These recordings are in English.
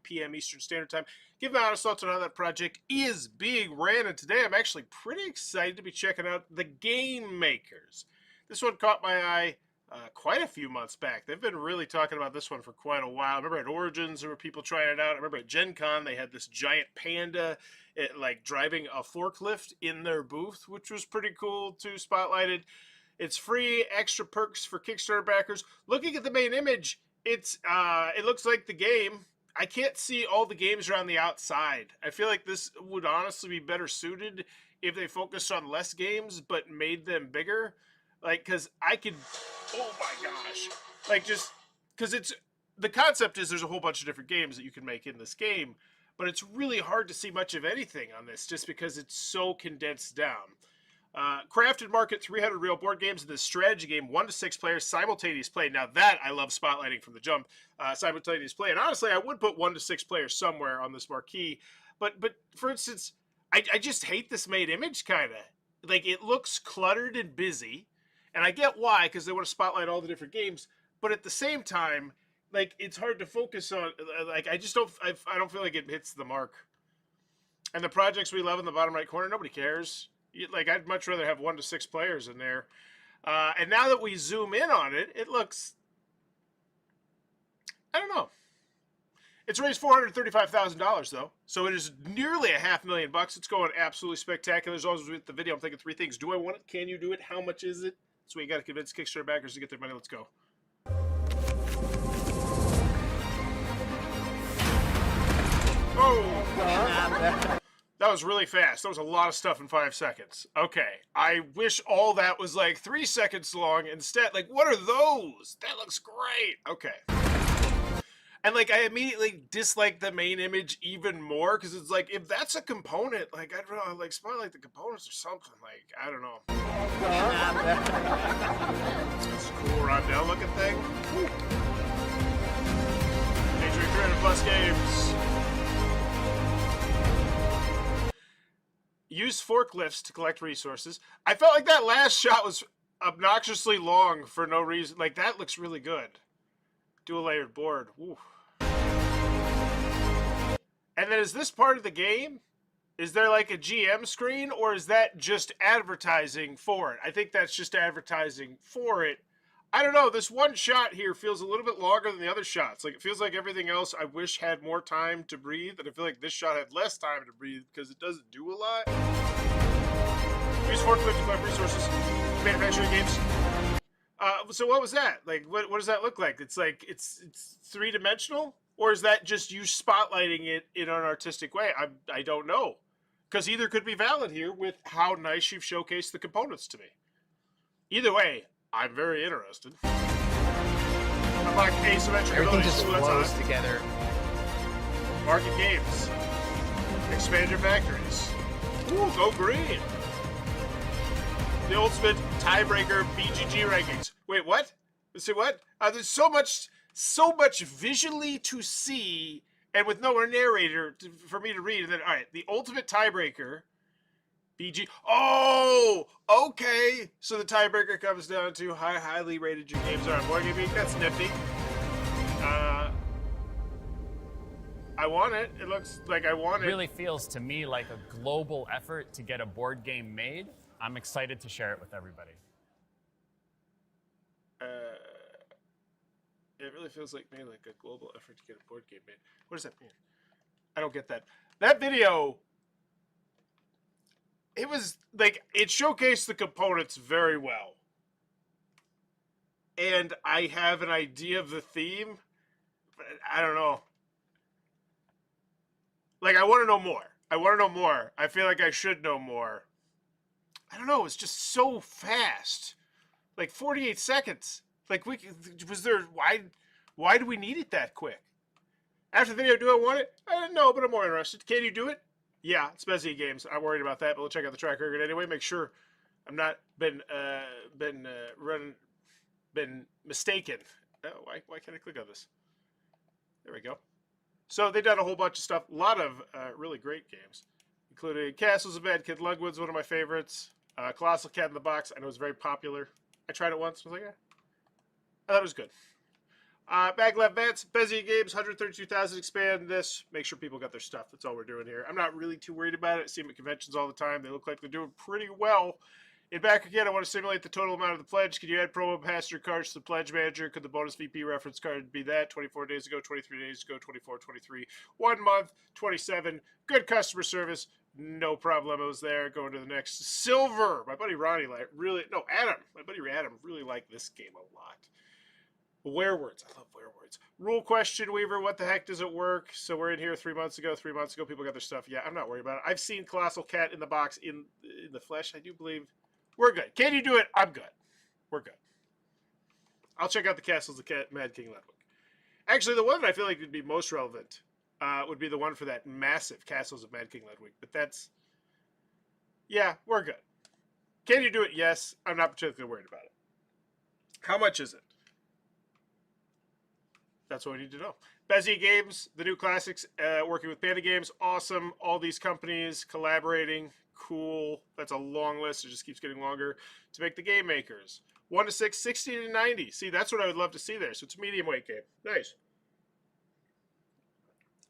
p.m. Eastern Standard Time. Give my honest thoughts on how that project is being ran, and today I'm actually pretty excited to be checking out the Game Makers. This one caught my eye quite a few months back. They've been really talking about this one for quite a while. I remember at Origins there were people trying it out. I remember at Gen Con they had this giant panda like driving a forklift in their booth, which was pretty cool too, spotlighted. It's free, extra perks for Kickstarter backers. Looking at the main image, it looks like the game. I can't see all the games around the outside. I feel like this would honestly be better suited if they focused on less games but made them bigger. Like, because I could, oh my gosh. Like, just, because the concept is there's a whole bunch of different games that you can make in this game, but it's really hard to see much of anything on this just because it's so condensed down. Craft and market 300 real board games in this strategy game, 1 to 6 players, simultaneous play. Now that I love spotlighting from the jump, simultaneous play. And honestly, I would put 1 to 6 players somewhere on this marquee. But for instance, I just hate this main image, kind of. Like, it looks cluttered and busy. And I get why, because they want to spotlight all the different games. But at the same time, like, it's hard to focus on. Like, I don't feel like it hits the mark. And the projects we love in the bottom right corner, nobody cares. Like, I'd much rather have 1 to 6 players in there. And now that we zoom in on it, it looks, I don't know. It's raised $435,000 though, so it is nearly $500,000. It's going absolutely spectacular. As always with the video, I'm thinking 3 things: do I want it? Can you do it? How much is it? So we got to convince Kickstarter backers to get their money. Let's go. Oh! That was really fast. That was a lot of stuff in 5 seconds. Okay. I wish all that was like 3 seconds long instead. Like, what are those? That looks great. Okay. And like, I immediately dislike the main image even more because it's like, if that's a component, like, I'd rather like spotlight the components or something. Like, I don't know. That's a cool run-down looking thing. Major 300+ games. Use forklifts to collect resources. I felt like that last shot was obnoxiously long for no reason. Like, that looks really good. Dual layered board. Ooh. And then is this part of the game? Is there like a GM screen, or is that just advertising for it? I think that's just advertising for it. I don't know. This one shot here feels a little bit longer than the other shots. Like, it feels like everything else I wish had more time to breathe, and I feel like this shot had less time to breathe because it doesn't do a lot. Use forklift to collect resources. Manufacturing games. So what was that? Like, what does that look like? It's like, it's 3-dimensional? Or is that just you spotlighting it in an artistic way? I don't know. Because either could be valid here with how nice you've showcased the components to me. Either way, I'm very interested. Unlock asymmetric Everything abilities. just flows together. Market games. Expand your factories. Ooh, go green. The ultimate tiebreaker BGG rankings. Wait, what? Let's see what? There's so much visually to see, and with no narrator for me to read. And then, all right, the ultimate tiebreaker, BG. Oh, okay. So the tiebreaker comes down to how highly rated your games are on Board Game Geek. That's nifty. I want it. It looks like I want it. It really feels to me like a global effort to get a board game made. I'm excited to share it with everybody. It really feels like me, like a global effort to get a board game made. What does that mean? I don't get that. That video, it was like, it showcased the components very well. And I have an idea of the theme, but I don't know. Like, I want to know more. I want to know more. I feel like I should know more. I don't know. It's just so fast. Like 48 seconds. Like, was there, why do we need it that quick? After the video, do I want it? I don't know, but I'm more interested. Can you do it? Yeah, it's Bezier Games. I'm worried about that, but we'll check out the track record anyway. Make sure I'm not been mistaken. Oh, why can't I click on this? There we go. So they've done a whole bunch of stuff. A lot of really great games, including Castles of Bad Kid Lugwood's one of my favorites. Colossal Cat in the Box. I know it's very popular. I tried it once. I was like, yeah. I thought it was good. Maglev Vance, Bezier Games, 132,000. Expand this. Make sure people got their stuff. That's all we're doing here. I'm not really too worried about it. I see them at conventions all the time. They look like they're doing pretty well. In back again, I want to simulate the total amount of the pledge. Can you add promo passenger cards to the pledge manager? Could the bonus VP reference card be that? 24 days ago, 23 days ago, 24, 23, 1 month, 27. Good customer service. No problemos there. Going to the next. Silver. My buddy Ronnie Adam. My buddy Adam really liked this game a lot. Werewords. I love Werewords. Rule question, Weaver. What the heck does it work? So we're in here 3 months ago. 3 months ago, people got their stuff. Yeah, I'm not worried about it. I've seen Colossal Cat in the box in the flesh. I do believe we're good. Can you do it? I'm good. We're good. I'll check out the Castles of Mad King Ludwig. Actually, the one that I feel like would be most relevant would be the one for that massive Castles of Mad King Ludwig. But that's, yeah, we're good. Can you do it? Yes. I'm not particularly worried about it. How much is it? That's what we need to know. Bezier Games, the new classics, working with Panda Games, awesome. All these companies collaborating, cool. That's a long list. It just keeps getting longer. To make the game makers, 1 to 6, 60 to 90. See, that's what I would love to see there. So it's a medium weight game. Nice.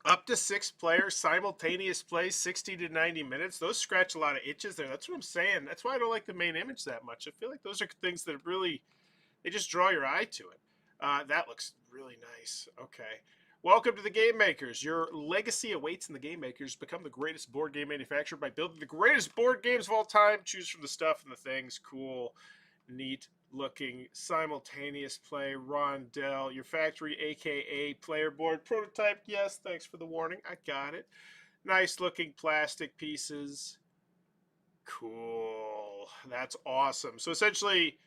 Up to 6 players, simultaneous play, 60 to 90 minutes. Those scratch a lot of itches there. That's what I'm saying. That's why I don't like the main image that much. I feel like those are things that really, they just draw your eye to it. That looks really nice. Okay. Welcome to the Game Makers. Your legacy awaits in the Game Makers. Become the greatest board game manufacturer by building the greatest board games of all time. Choose from the stuff and the things. Cool. Neat looking. Simultaneous play. Rondell. Your factory, aka player board. Prototype. Yes, thanks for the warning. I got it. Nice looking plastic pieces. Cool. That's awesome. So essentially,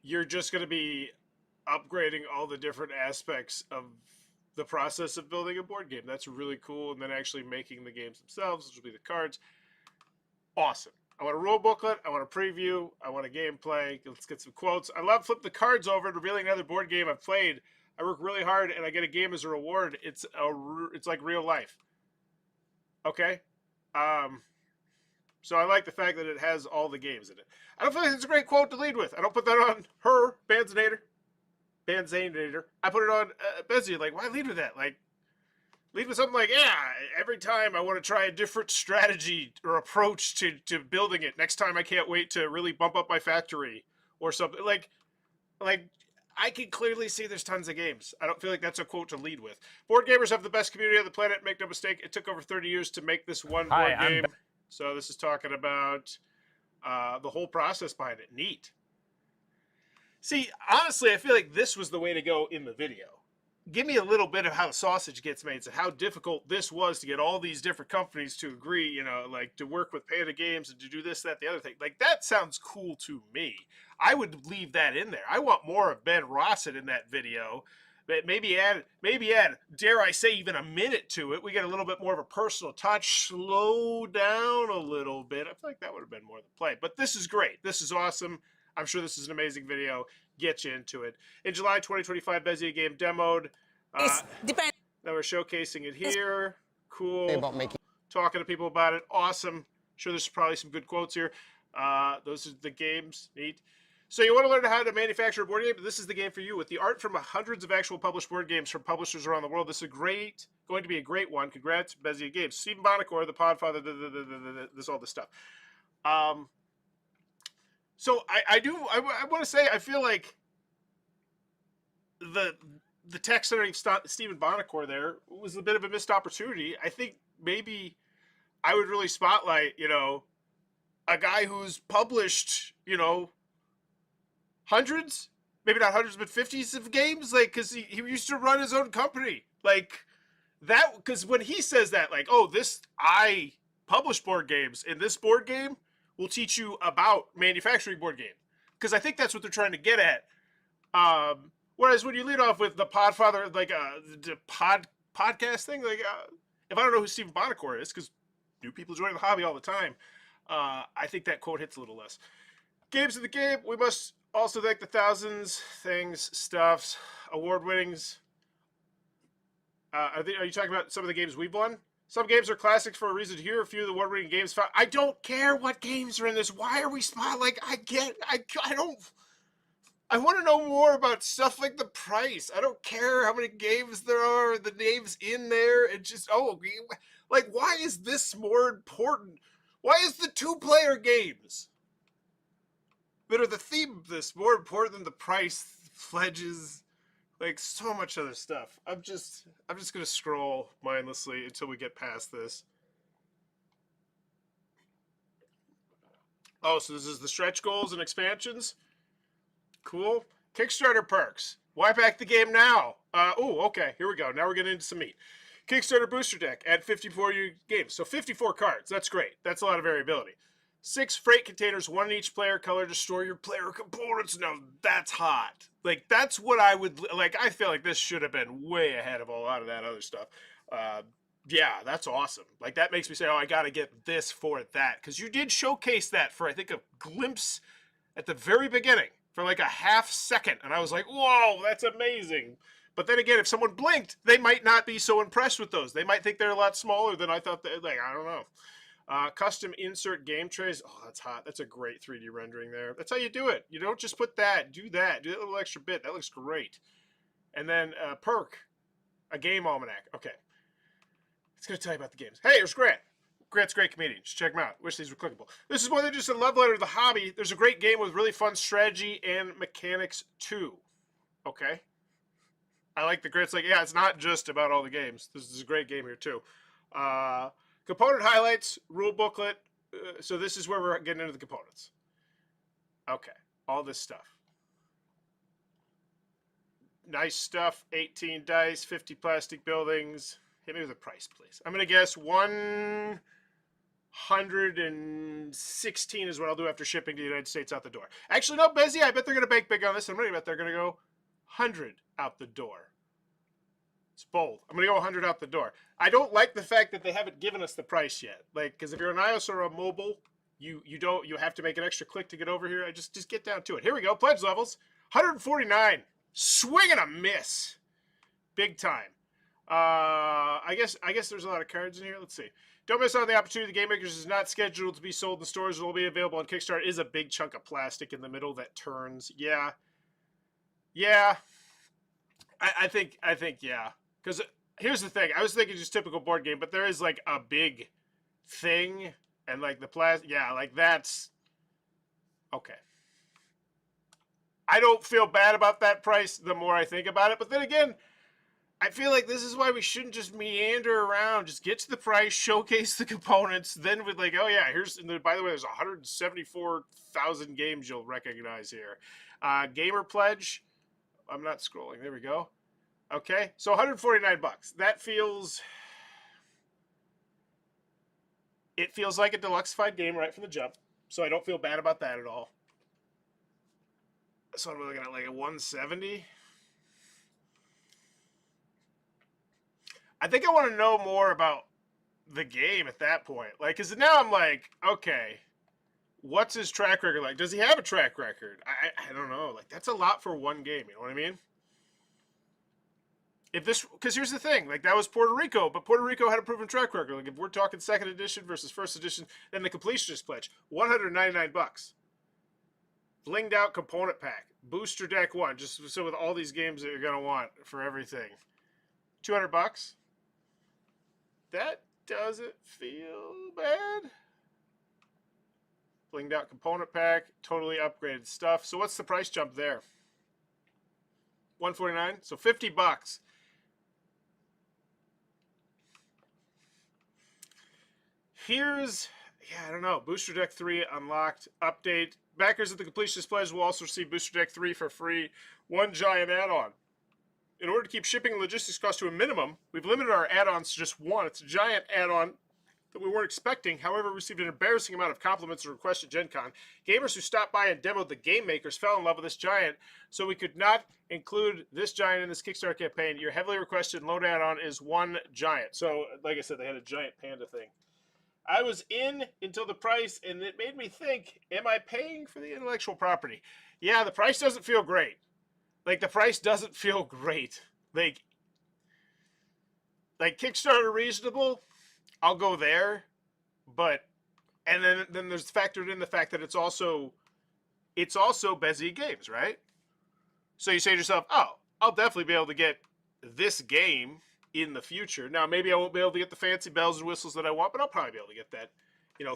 you're just going to be upgrading all the different aspects of the process of building a board game. That's really cool. And then actually making the games themselves, which will be the cards. Awesome. I want a rule booklet. I want a preview. I want a gameplay. Let's get some quotes. I love flipping the cards over and revealing another board game I've played. I work really hard and I get a game as a reward. It's like real life. Okay. So I like the fact that it has all the games in it. I don't feel like it's a great quote to lead with. I don't put that on her, Banzanator. I put it on Bezier. Like, why lead with that? Like, lead with something like, yeah, every time I want to try a different strategy or approach to building it. Next time I can't wait to really bump up my factory or something. Like I can clearly see there's tons of games. I don't feel like that's a quote to lead with. Board gamers have the best community on the planet. Make no mistake, it took over 30 years to make this one board game. So this is talking about the whole process behind it. Neat. See, honestly, I feel like this was the way to go in the video. Give me a little bit of how the sausage gets made, so how difficult this was to get all these different companies to agree, you know, like to work with Panda Games and to do this, that, the other thing. Like, that sounds cool to me. I would leave that in there. I want more of Ben Rossett in that video. But maybe add, dare I say, even a minute to it. We get a little bit more of a personal touch. Slow down a little bit. I feel like that would have been more the play. But this is great. This is awesome. I'm sure this is an amazing video. Get you into it. In July 2025, Bezier game demoed. Now we're showcasing it here. Cool. Talking to people about it. Awesome. Sure, there's probably some good quotes here. Those are the games. Neat. So you want to learn how to manufacture a board game? This is the game for you. With the art from hundreds of actual published board games from publishers around the world, this is going to be a great one. Congrats, Bezier Games. Stephen Bonacore, the Podfather, all this stuff. So I want to say, I feel like the text underneath Stephen Bonacore there was a bit of a missed opportunity. I think maybe I would really spotlight, you know, a guy who's published, you know, hundreds, maybe not hundreds, but 50s of games, like, because he used to run his own company. Like, that, because when he says that, like, oh, I publish board games, and this board game will teach you about manufacturing board game, because I think that's what they're trying to get at. Whereas when you lead off with the Podfather, like the podcast thing, like if I don't know who Stephen Bonacore is, because new people join the hobby all the time, I think that quote hits a little less. Games of the game. We must also thank the thousands, things, stuffs, award winnings. Are you talking about some of the games we've won? Some games are classics for a reason. Here are a few of the award-winning games found. I don't care what games are in this. Why are we spot? Like, I don't. I want to know more about stuff like the price. I don't care how many games there are, the names in there. It just, like, why is this more important? Why is the two-player games that are the theme of this more important than the price, pledges, like so much other stuff? I'm just gonna scroll mindlessly until we get past this. Oh, so this is the stretch goals and expansions. Cool. Kickstarter perks. Why back the game now? Okay. Here we go. Now we're getting into some meat. Kickstarter booster deck. Add 54 games. So 54 cards. That's great. That's a lot of variability. 6 freight containers, 1 in each player color to store your player components. Now that's hot. Like, that's what I would like. I feel like this should have been way ahead of a lot of that other stuff. Yeah, that's awesome. Like, that makes me say, oh, I got to get this for that. Because you did showcase that for, I think, a glimpse at the very beginning for like a half second. And I was like, whoa, that's amazing. But then again, if someone blinked, they might not be so impressed with those. They might think they're a lot smaller than I thought. Like, I don't know. Custom insert game trays. Oh, that's hot. That's a great 3D rendering there. That's how you do it. You don't just put that. Do that. Do that little extra bit. That looks great. And then perk, a game almanac. Okay. It's going to tell you about the games. Hey, there's Grant. Grant's a great comedian. Just check him out. Wish these were clickable. This is more than just a love letter to the hobby. There's a great game with really fun strategy and mechanics too. Okay. I like the Grant's like, yeah, it's not just about all the games. This is a great game here too. Component highlights, rule booklet. So this is where we're getting into the components. Okay. All this stuff. Nice stuff. 18 dice, 50 plastic buildings. Hit me with a price, please. I'm going to guess 116 is what I'll do after shipping to the United States out the door. Actually, no, Bezzy, I bet they're going to bank big on this. I'm going to bet they're going to go 100 out the door. It's bold. I'm going to go 100 out the door. I don't like the fact that they haven't given us the price yet. Like, because if you're an iOS or a mobile, you have to make an extra click to get over here. I just get down to it. Here we go. Pledge levels. 149. Swing and a miss. Big time. I guess there's a lot of cards in here. Let's see. Don't miss out on the opportunity. The Game Makers is not scheduled to be sold in stores. It will be available on Kickstarter. It is a big chunk of plastic in the middle that turns. Yeah. I think yeah. Because here's the thing. I was thinking just typical board game, but there is like a big thing and like the plastic. Yeah, like that's okay. I don't feel bad about that price the more I think about it. But then again, I feel like this is why we shouldn't just meander around. Just get to the price, showcase the components, then with like, oh yeah, here's, and by the way, there's 174,000 games you'll recognize here. Gamer pledge. I'm not scrolling. There we go. Okay, so 149 bucks. That feels, it feels like a deluxeified game right from the jump. So I don't feel bad about that at all. So I'm looking at like a 170. I think I want to know more about the game at that point. Like, because now I'm like, okay, what's his track record like? Does he have a track record? I don't know. Like, that's a lot for one game. You know what I mean? If this, because here's the thing, like that was Puerto Rico, but Puerto Rico had a proven track record. Like if we're talking second edition versus first edition, then the completionist pledge, 199 bucks. Blinged out component pack, booster deck 1, just so with all these games that you're gonna want for everything. 200 bucks. That doesn't feel bad. Blinged out component pack, totally upgraded stuff. So what's the price jump there? 149, so 50 bucks. Here's, yeah, I don't know. Booster Deck 3 unlocked. Update. Backers at the Completionist Pledge will also receive Booster Deck 3 for free. 1 giant add-on. In order to keep shipping and logistics costs to a minimum, we've limited our add-ons to just 1. It's a giant add-on that we weren't expecting. However, we received an embarrassing amount of compliments and requests at Gen Con. Gamers who stopped by and demoed the Game Makers fell in love with this giant, so we could not include this giant in this Kickstarter campaign. Your heavily requested load add-on is 1 giant. So, like I said, they had a giant panda thing. I was in until the price, and it made me think, am I paying for the intellectual property? Yeah, the price doesn't feel great. Like, the price doesn't feel great. Like Kickstarter reasonable, I'll go there. But, and then there's factored in the fact that it's also Bezier Games, right? So you say to yourself, oh, I'll definitely be able to get this game in the future. Now, maybe I won't be able to get the fancy bells and whistles that I want, but I'll probably be able to get that,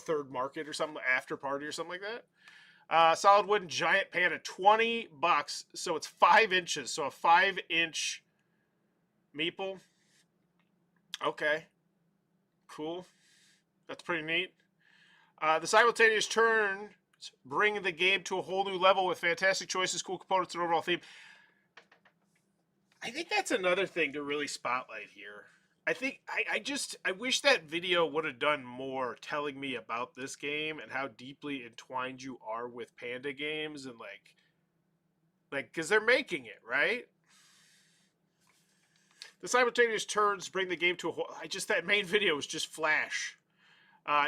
third market or something, after party or something like that. Solid wooden giant panda, $20. So it's 5 inches. So a 5-inch meeple. Okay. Cool. That's pretty neat. The simultaneous turns bring the game to a whole new level with fantastic choices, cool components, and overall theme. I think that's another thing to really spotlight here. I think I wish that video would have done more telling me about this game and how deeply entwined you are with Panda games, and like because they're making it, right? The simultaneous turns bring the game to a whole. That main video was just flash.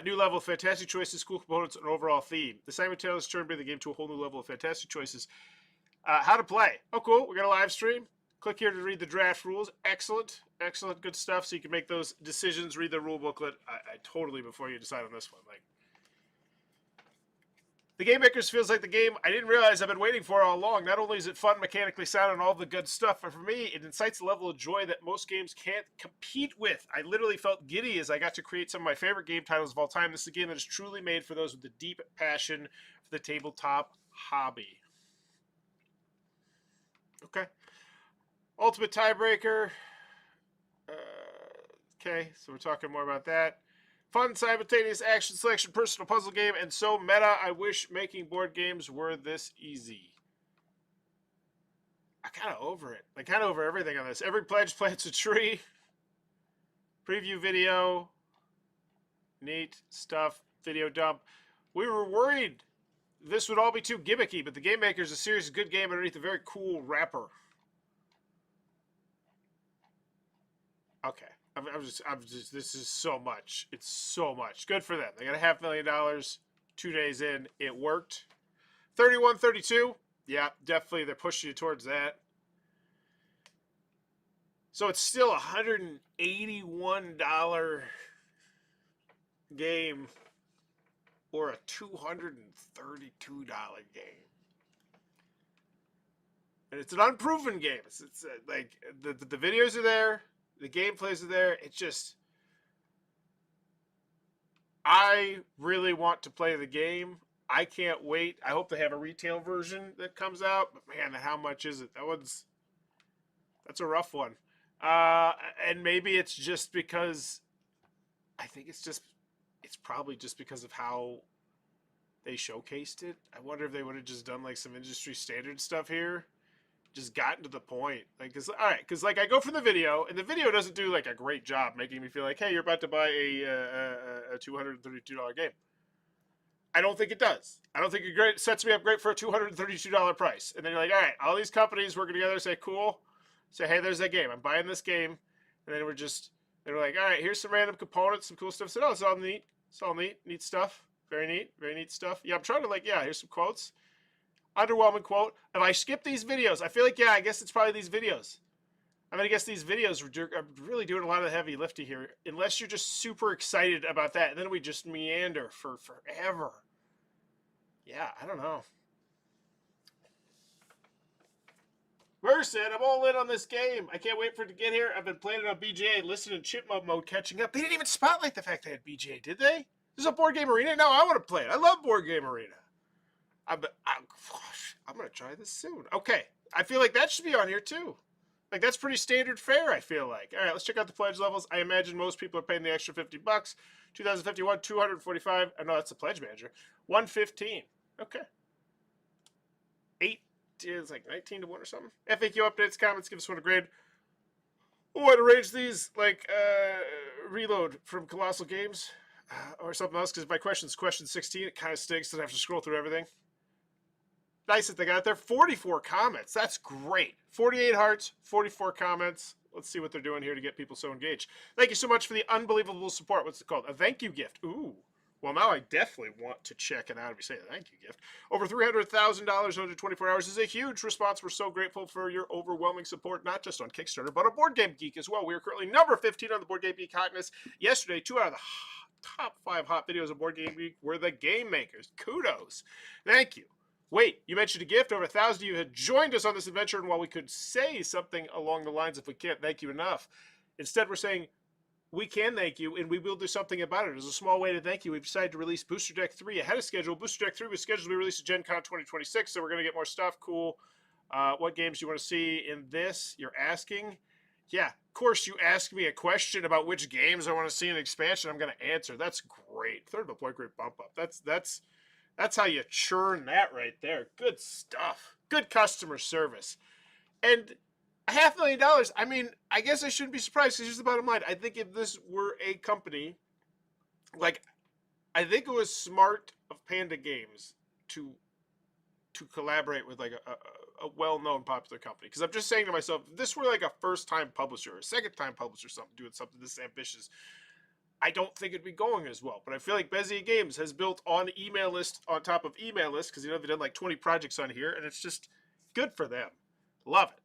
New level, fantastic choices, cool components, and overall theme. The simultaneous turn bring the game to a whole new level of fantastic choices. How to play? Oh, cool. We're gonna live stream. Click here to read the draft rules. Excellent. Excellent. Good stuff. So you can make those decisions, read the rule booklet. I totally, before you decide on this one. The Game Makers feels like the game I didn't realize I've been waiting for all along. Not only is it fun, mechanically sound, and all the good stuff, but for me, it incites a level of joy that most games can't compete with. I literally felt giddy as I got to create some of my favorite game titles of all time. This is a game that is truly made for those with a deep passion for the tabletop hobby. Okay. Ultimate tiebreaker. Okay, so we're talking more about that. Fun, simultaneous action selection, personal puzzle game, and so meta. I wish making board games were this easy. I'm kind of over it. Like, kind of over everything on this. Every pledge plants a tree. Preview video. Neat stuff. Video dump. We were worried this would all be too gimmicky, but the Game Maker is a serious good game underneath a very cool wrapper. Okay. I'm just, this is so much. It's so much. Good for them. They got $500,000 2 days in. It worked. 31.32. Yeah, definitely. They're pushing you towards that. So it's still a $181 game or a $232 game. And it's an unproven game. It's like the videos are there. The gameplays are there. It's just, I really want to play the game. I can't wait. I hope they have a retail version that comes out. But man, how much is it? That's a rough one. And maybe it's just because, it's probably just because of how they showcased it. I wonder if they would have just done like some industry standard stuff here. Just gotten to the point, because I go from the video, and the video doesn't do like a great job making me feel like, hey, you're about to buy a $232 game. I don't think it does. I don't think it sets me up great for a $232 price. And then you're like, all right, all these companies working together, say cool, say hey, there's that game, I'm buying this game, and then they're like, all right, here's some random components, some cool stuff. So no, it's all neat, neat stuff, very neat stuff. Yeah, I'm trying to here's some quotes. Underwhelming quote. If I skip these videos, I feel like, I guess it's probably these videos. I'm going to guess these videos are really doing a lot of the heavy lifting here. Unless you're just super excited about that. And then we just meander for forever. Yeah, I don't know. Mercer said, I'm all in on this game. I can't wait for it to get here. I've been playing it on BGA, listening to chipmunk mode, catching up. They didn't even spotlight the fact they had BGA, did they? This is a board game arena? No, I want to play it. I love board game arena. I'm going to try this soon. Okay. I feel like that should be on here too. Like, that's pretty standard fare, I feel like. All right, let's check out the pledge levels. I imagine most people are paying the extra $50. 2051, 245. I know that's the pledge manager. 115. Okay. 8 is like 19 to 1 or something. FAQ updates, comments, give us one a grade. Oh, I'd arrange these like reload from Colossal Games or something else, because my question is question 16. It kind of stinks that I have to scroll through everything. Nice that they got there. 44 comments. That's great. 48 hearts, 44 comments. Let's see what they're doing here to get people so engaged. Thank you so much for the unbelievable support. What's it called? A thank you gift. Ooh. Well, now I definitely want to check it out if you say a thank you gift. Over $300,000 under 24 hours is a huge response. We're so grateful for your overwhelming support, not just on Kickstarter, but on Board Game Geek as well. We are currently number 15 on the Board Game Geek hotness. Yesterday, 2 out of the top 5 hot videos of Board Game Geek were the Game Makers. Kudos. Thank you. Wait, you mentioned a gift. Over 1,000 of you had joined us on this adventure, and while we could say something along the lines of we can't thank you enough, instead we're saying we can thank you, and we will do something about it. As a small way to thank you, we've decided to release Booster Deck 3 ahead of schedule. Booster Deck 3 was scheduled to be released at Gen Con 2026, so we're going to get more stuff. Cool. What games do you want to see in this? You're asking? Yeah, of course you ask me a question about which games I want to see in expansion. I'm going to answer. That's great. Third of a point, great bump up. That's how you churn that right there. Good stuff. Good customer service. And $500,000, I mean, I guess I shouldn't be surprised because here's the bottom line. I think if this were a company, like, I think it was smart of Panda Games to collaborate with like a well-known popular company. Because I'm just saying to myself, if this were like a first-time publisher or a second-time publisher, doing something this ambitious, I don't think it'd be going as well. But I feel like Bezier Games has built on email list on top of email list because they've done like 20 projects on here, and it's just good for them. Love it.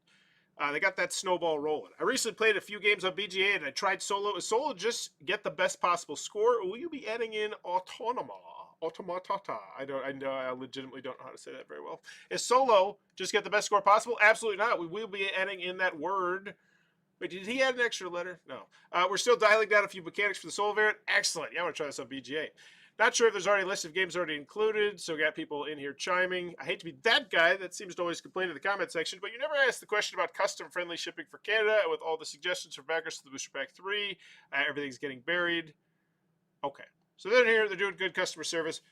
They got that snowball rolling. I recently played a few games on BGA and I tried solo. Is solo just get the best possible score, or will you be adding in automatata? I legitimately don't know how to say that very well. Is solo just get the best score possible? Absolutely not. We will be adding in that word. Wait, did he add an extra letter? No. We're still dialing down a few mechanics for the solo variant. Excellent. Yeah, I want to try this on BGA. Not sure if there's already a list of games already included, so got people in here chiming. I hate to be that guy that seems to always complain in the comment section, but you never asked the question about custom-friendly shipping for Canada. With all the suggestions from backers to the Booster Pack 3, everything's getting buried. Okay, so they're here. They're doing good customer service.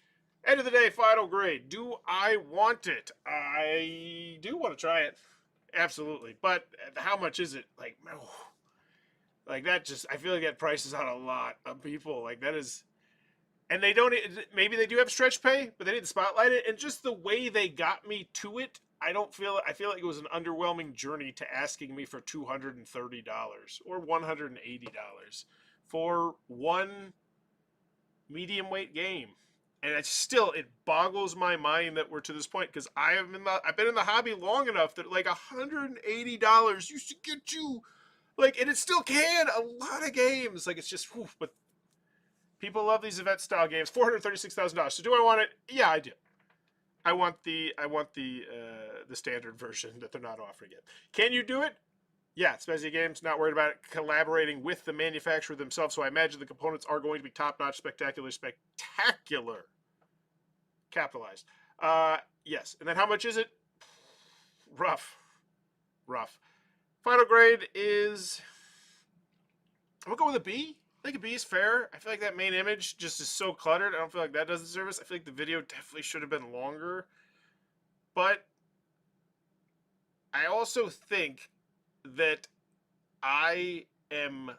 End of the day, final grade. Do I want it? I do want to try it. Absolutely. But how much is it? Like that just, I feel like that prices out a lot of people. Like that is... And they don't, maybe they do have stretch pay, but they need to spotlight it. And just the way they got me to it, I feel like it was an underwhelming journey to asking me for $230 or $180 for one medium weight game. And it boggles my mind that we're to this point because I've been in the hobby long enough that like $180 used to get you like, and it still can a lot of games. Like it's just, whew, but people love these event style games. $436,000. So do I want it? Yeah, I do. I want the standard version that they're not offering yet. Can you do it? Yeah, it's Bezier Games. Not worried about it. Collaborating with the manufacturer themselves. So I imagine the components are going to be top notch, spectacular. Capitalized. Yes. And then how much is it? Rough. Final grade is, I'm gonna go with a B. I think a B is fair. I feel like that main image just is so cluttered. I don't feel like that does the service. I feel like the video definitely should have been longer. But I also think that I am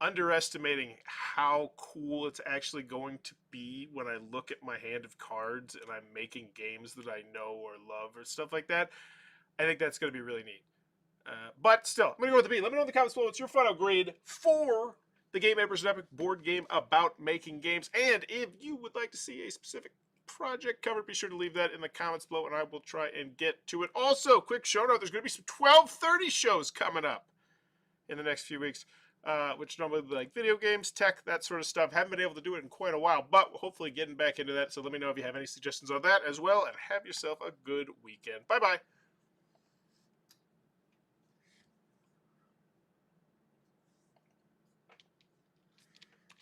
underestimating how cool it's actually going to be when I look at my hand of cards and I'm making games that I know or love or stuff like that. I think that's going to be really neat. But still, I'm going to go with the B. Let me know in the comments below what's your final grade for the Game Maker's an epic board game about making games. And if you would like to see a specific project covered, be sure to leave that in the comments below and I will try and get to it. Also, quick show note, there's going to be some 12:30 shows coming up in the next few weeks, which normally be like video games, tech, that sort of stuff. Haven't been able to do it in quite a while, but hopefully getting back into that. So let me know if you have any suggestions on that as well, and have yourself a good weekend. Bye-bye.